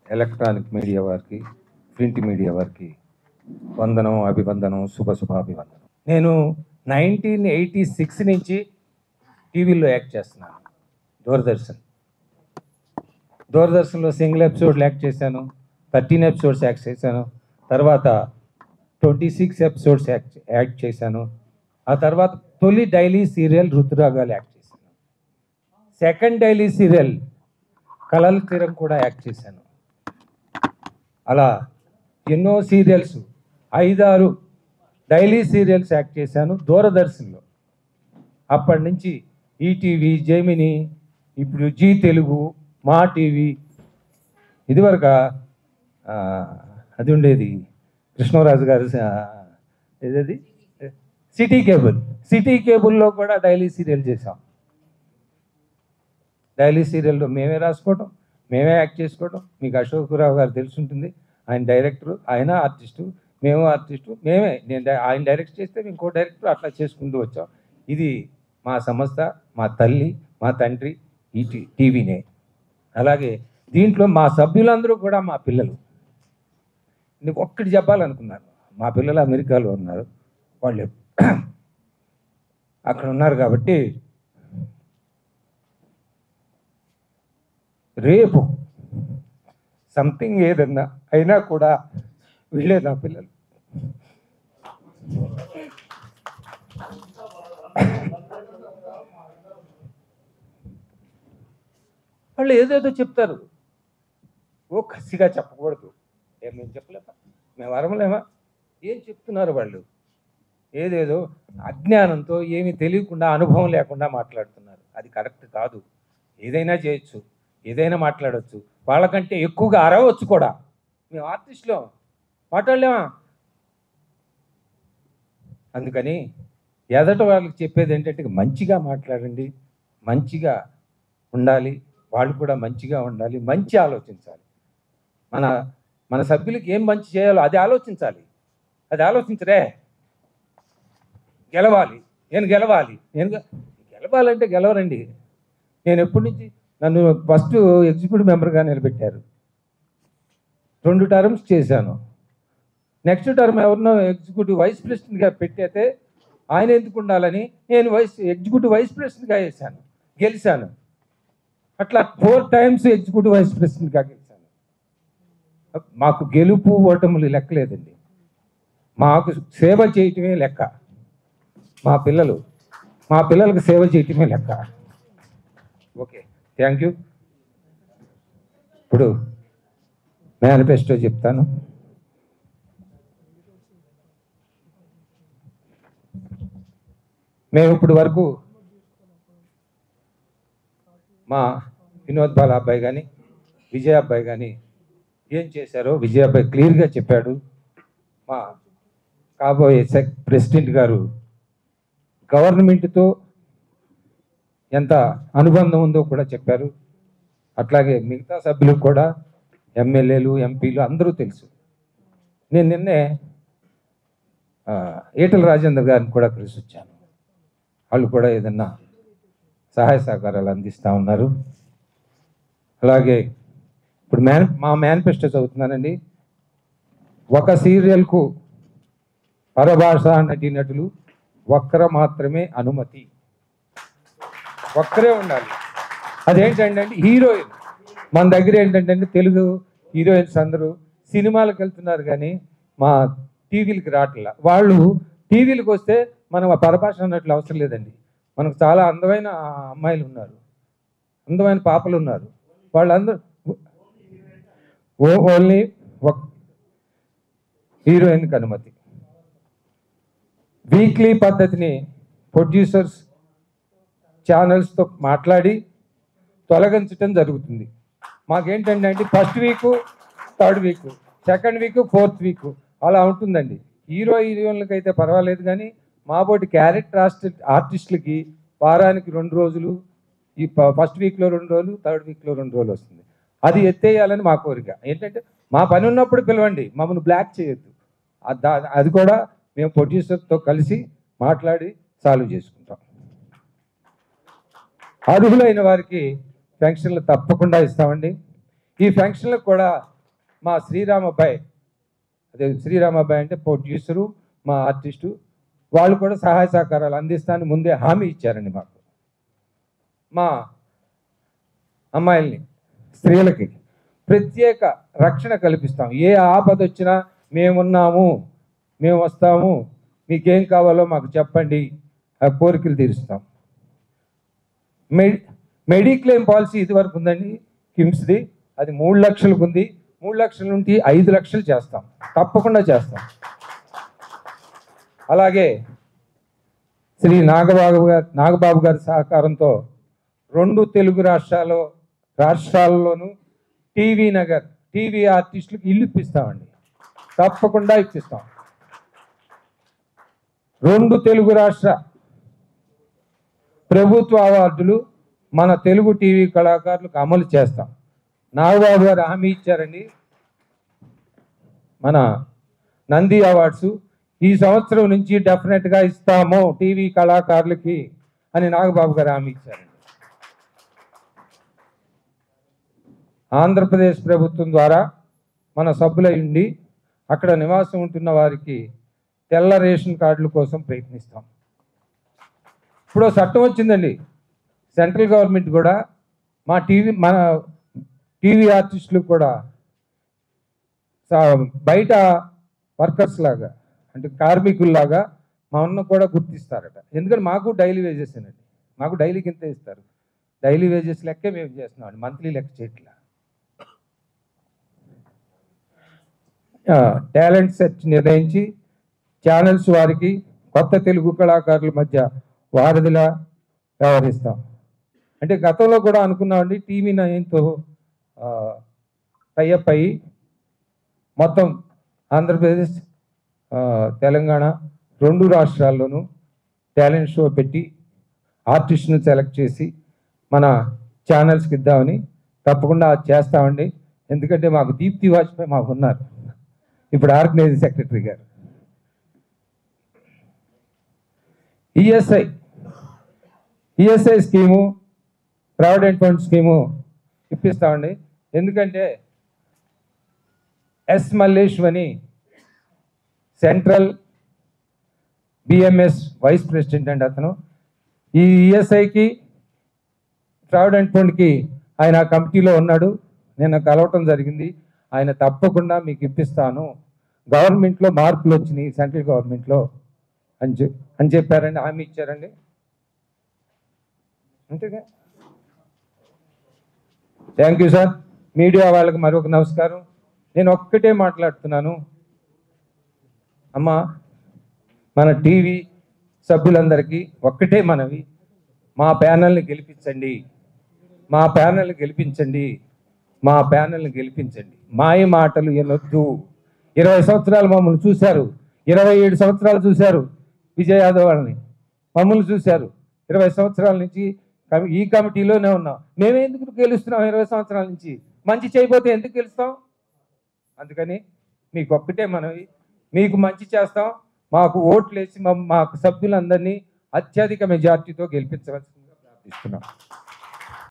Electronic media వారికి, print media వారికి వందనం, అభివందనం, శుభాభివందనం. నేను 1986 నుంచి టీవీలో యాక్ట్ చేస్తున్నాను. దూరదర్శన్లో సింగిల్ ఎపిసోడ్లు యాక్ట్ చేశాను, 13 ఎపిసోడ్స్ యాక్ట్ చేశాను, తర్వాత 26 ఎపిసోడ్స్ యాక్ట్ చేశాను. ఆ తర్వాత తొలి డైలీ సీరియల్ రుతురాగాలు యాక్ట్ చేశాను. సెకండ్ డైలీ సీరియల్ కలల తీరం కూడా యాక్ట్ చేశాను. అలా ఎన్నో సీరియల్స్, 5-6 డైలీ సీరియల్స్ యాక్ట్ చేశాను దూరదర్శన్లో. అప్పటి నుంచి ఈటీవీ, జెమిని, ఇప్పుడు జీ తెలుగు, మా టీవీ, ఇదివరకు అది ఉండేది కృష్ణరాజు గారు, ఏదది సిటీ కేబుల్లో కూడా డైలీ సీరియల్ చేసాం. డైలీ సీరియల్లో మేమే రాసుకోవటం, మేమే యాక్ట్ చేసుకోవటం. మీకు అశోకరావు గారు తెలిసి ఉంటుంది, ఆయన డైరెక్టరు, ఆయన ఆర్టిస్టు, మేము ఆర్టిస్టు, ఆయన డైరెక్ట్ చేస్తే ఇంకో డైరెక్టర్, అట్లా చేసుకుంటూ వచ్చాం. ఇది మా సంస్థ, మా తల్లి, మా తండ్రి ఈ టీవీనే. అలాగే దీంట్లో మా సభ్యులందరూ కూడా మా పిల్లలు. నేను ఒక్కటి చెప్పాలనుకున్నాను, మా పిల్లలు అమెరికాలో ఉన్నారు, వాళ్ళు అక్కడ ఉన్నారు కాబట్టి రేపు సంథింగ్ ఏదన్నా అయినా కూడా వీళ్ళే నా పిల్లలు. వాళ్ళు ఏదేదో చెప్తారు, ఓ కసిగా చెప్పకూడదు. మేము చెప్పలేమా, మేము అరమలేమా? ఏం చెప్తున్నారు వాళ్ళు? ఏదేదో అజ్ఞానంతో, ఏమీ తెలియకుండా, అనుభవం లేకుండా మాట్లాడుతున్నారు. అది కరెక్ట్ కాదు. ఏదైనా చేయొచ్చు, ఏదైనా మాట్లాడవచ్చు, వాళ్ళకంటే ఎక్కువగా అరవచ్చు కూడా. మేము ఆర్టిస్టులో మాట్లాడలేమా? అందుకని ఎదట వాళ్ళకి చెప్పేది ఏంటంటే, మంచిగా మాట్లాడండి, మంచిగా ఉండాలి, వాళ్ళు కూడా మంచిగా ఉండాలి, మంచి ఆలోచించాలి. మన సభ్యులకి ఏం మంచి చేయాలో అది ఆలోచించాలి. అది ఆలోచించరే, గెలవాలి, నేను గెలవాలంటే గెలవరండి. నేను ఎప్పటి నుంచి, నన్ను ఫస్ట్ ఎగ్జిక్యూటివ్ మెంబర్గా నిలబెట్టారు, 2 టర్మ్స్ చేశాను. నెక్స్ట్ టర్మ్ ఎవరినో ఎగ్జిక్యూటివ్ వైస్ ప్రెసిడెంట్గా పెట్టయితే ఆయన ఎందుకు ఉండాలని నేను ఎగ్జిక్యూటివ్ వైస్ ప్రెసిడెంట్గా వేశాను, గెలిచాను. అట్లా 4 టైమ్స్ ఎగ్జిక్యూటివ్ వైస్ ప్రెసిడెంట్గా గెలిచాను. మాకు గెలుపు ఓటములు లెక్కలేదండి, మాకు సేవ చేయటమే లెక్క. మా పిల్లలకు సేవ చేయటమే లెక్క. Okay, thank you. ఇప్పుడు మేనిఫెస్టో చెప్తాను. మేము ఇప్పుడు వరకు మా వినోద్ బాల అబ్బాయి కానీ, విజయ్ అబ్బాయి కానీ ఏం చేశారో విజయ్ అబ్బాయి క్లియర్గా చెప్పాడు. మా కాబోయే ప్రెసిడెంట్ గారు గవర్నమెంట్తో ఎంత అనుబంధం ఉందో కూడా చెప్పారు. అట్లాగే మిగతా సభ్యులకు కూడా, ఎమ్మెల్యేలు, ఎంపీలు అందరూ తెలుసు. నేను నిన్నే ఈటల రాజేందర్ గారిని కూడా కలిసి వచ్చాను. వాళ్ళు కూడా ఏదన్నా సహాయ సహకారాలు అందిస్తూ ఉన్నారు. అలాగే ఇప్పుడు మా మేనిఫెస్టో చదువుతున్నానండి. ఒక సీరియల్కు పరభాష నటీనటులు ఒక్కరు మాత్రమే అనుమతి, ఒక్కరే ఉండాలి. అదేంటంటే హీరోయిన్. మన దగ్గర ఏంటంటే తెలుగు హీరోయిన్స్ అందరూ సినిమాలకు వెళ్తున్నారు కానీ మా టీవీలకు రావట్లా. వాళ్ళు టీవీలకు వస్తే మనం ఆ పరభాష అన్నట్లు అవసరం లేదండి. మనకు చాలా అందమైన అమ్మాయిలు ఉన్నారు, అందమైన పాపలు ఉన్నారు. వాళ్ళందరూ ఓన్లీ హీరోయిన్కి అనుమతి. వీక్లీ పద్ధతిని ప్రొడ్యూసర్స్ ఛానల్స్తో మాట్లాడి తొలగించడం జరుగుతుంది. మాకేంటంటే first week, 3rd week, 2nd week, 4th week అలా ఉంటుందండి. హీరోయిన్లకి అయితే పర్వాలేదు కానీ మాబోటి క్యారెక్టర్ ఆర్టిస్టులకి వారానికి 2 రోజులు, ఈ ఫస్ట్ వీక్లో 2 రోజులు, 3rd వీక్లో 2 రోజులు వస్తుంది. అది ఎత్తేయాలని మా కోరిక. ఏంటంటే మా పని ఉన్నప్పుడు పిలవండి, మమ్మల్ని బ్లాక్ చేయొద్దు. అది కూడా మేము ప్రొడ్యూసర్తో కలిసి మాట్లాడి సాల్వ్ చేసుకుంటాం. అర్హులైన వారికి పెన్షన్లు తప్పకుండా ఇస్తామండి. ఈ పెన్షన్లకు కూడా మా శ్రీరామ్ అబ్బాయి, అదే శ్రీరామ్ అబ్బాయి అంటే ప్రొడ్యూసరు, మా ఆర్టిస్టు, వాళ్ళు కూడా సహాయ సహకారాలు అందిస్తానని ముందే హామీ ఇచ్చారండి మాకు. మా అమ్మాయిల్ని, స్త్రీలకి ప్రత్యేక రక్షణ కల్పిస్తాం. ఏ ఆపద వచ్చినా మేమున్నాము, మేము వస్తాము, మీకేం కావాలో మాకు చెప్పండి, ఆ కోరికలు తీరుస్తాం. మెడిక్లెయిమ్ పాలసీ ఇదివరకు ఉందండి కిమ్స్ది, అది 3 లక్షలకు ఉంది. 3 లక్షల నుండి 5 లక్షలు చేస్తాం, తప్పకుండా చేస్తాం. అలాగే శ్రీ నాగబాబు గారి సహకారంతో 2 తెలుగు రాష్ట్రాల్లోనూ టీవీ నగర్ టీవీ ఆర్టిస్టులకు ఇల్లు ఇప్పిస్తామండి, తప్పకుండా ఇప్పిస్తాం. 2 తెలుగు రాష్ట్ర ప్రభుత్వ అవార్డులు మన తెలుగు టీవీ కళాకారులకు అమలు చేస్తాం. నాగబాబు గారు హామీ ఇచ్చారండి. మన నంది అవార్డ్స్ ఈ సంవత్సరం నుంచి డెఫినెట్గా ఇస్తాము టీవీ కళాకారులకి అని నాగబాబు గారు హామీ ఇచ్చారండి. ఆంధ్రప్రదేశ్ ప్రభుత్వం ద్వారా మన సభ్యులై ఉండి అక్కడ నివాసం ఉంటున్న వారికి తెల్ల రేషన్ కార్డుల కోసం ప్రయత్నిస్తాం. ఇప్పుడు చట్టం వచ్చిందండి, సెంట్రల్ గవర్నమెంట్ కూడా మన టీవీ ఆర్టిస్టులకు కూడా బయట వర్కర్స్ లాగా, అంటే కార్మికుల్లాగా మన కూడా గుర్తిస్తారట. ఎందుకంటే మాకు డైలీ వేజెస్ అండి, మాకు డైలీకి ఎంత ఇస్తారు, డైలీ వేజెస్ లెక్కే మేము చేస్తున్నామండి, మంత్లీ లెక్క చేయట్లా. టాలెంట్ సెర్చ్ నిర్ణయించి ఛానల్స్ వారికి కొత్త తెలుగు కళాకారుల మధ్య వారధిలా వ్యవహరిస్తాం. అంటే గతంలో కూడా అనుకున్నామండి, టీవీ 9తో టైఅప్ అయ్యి మొత్తం ఆంధ్రప్రదేశ్ తెలంగాణ 2 రాష్ట్రాల్లోనూ టాలెంట్ షో పెట్టి ఆర్టిస్ట్ను సెలెక్ట్ చేసి మన ఛానల్స్కి ఇద్దామని తప్పకుండా చేస్తామండి. ఎందుకంటే మాకు దీప్తి వాజ్పేయి మాకు ఉన్నారు, ఇప్పుడు ఆర్గనైజింగ్ సెక్రటరీ గారు. ESI scheme, provident fund scheme ఇప్పిస్తామండి. ఎందుకంటే S Malleshwani central BMS vice president అండి అతను. ఈ ఈఎస్ఐకి ప్రావిడెంట్ ఫండ్కి ఆయన కమిటీలో ఉన్నాడు, నేను కలవటం జరిగింది. ఆయన తప్పకుండా మీకు ఇప్పిస్తాను, గవర్నమెంట్లో మార్పులు వచ్చినాయి సెంట్రల్ గవర్నమెంట్లో అని చెప్పారండి, హామీ ఇచ్చారండి. అంతేగా. Thank you sir. మీడియా వాళ్ళకి మరొక నమస్కారం. నేను ఒక్కటే మాట్లాడుతున్నాను అమ్మా, మన టీవీ సభ్యులందరికీ ఒక్కటే మనవి, మా ప్యానల్ని గెలిపించండి, మా ప్యానల్ని గెలిపించండి, మా ప్యానల్ని గెలిపించండి. మాయ మాటలు ఎనొద్దు. 20 సంవత్సరాలు మమ్మల్ని చూశారు, 27 సంవత్సరాలు చూశారు విజయ్ యాదవ్ వాళ్ళని, మమ్మల్ని చూశారు. 20 సంవత్సరాల నుంచి ఈ కమిటీలోనే ఉన్నాం. మేమే ఎందుకు గెలుస్తున్నాం 20 సంవత్సరాల నుంచి? మంచి చేయబోతే ఎందుకు గెలుస్తాం? అందుకని మీకు ఒక్కటే మనవి, మీకు మంచి చేస్తాం, మాకు ఓట్లు వేసి మాకు సభ్యులందరినీ అత్యధిక మెజార్టీతో గెలిపించవలసిందిగా ప్రార్థిస్తున్నాం.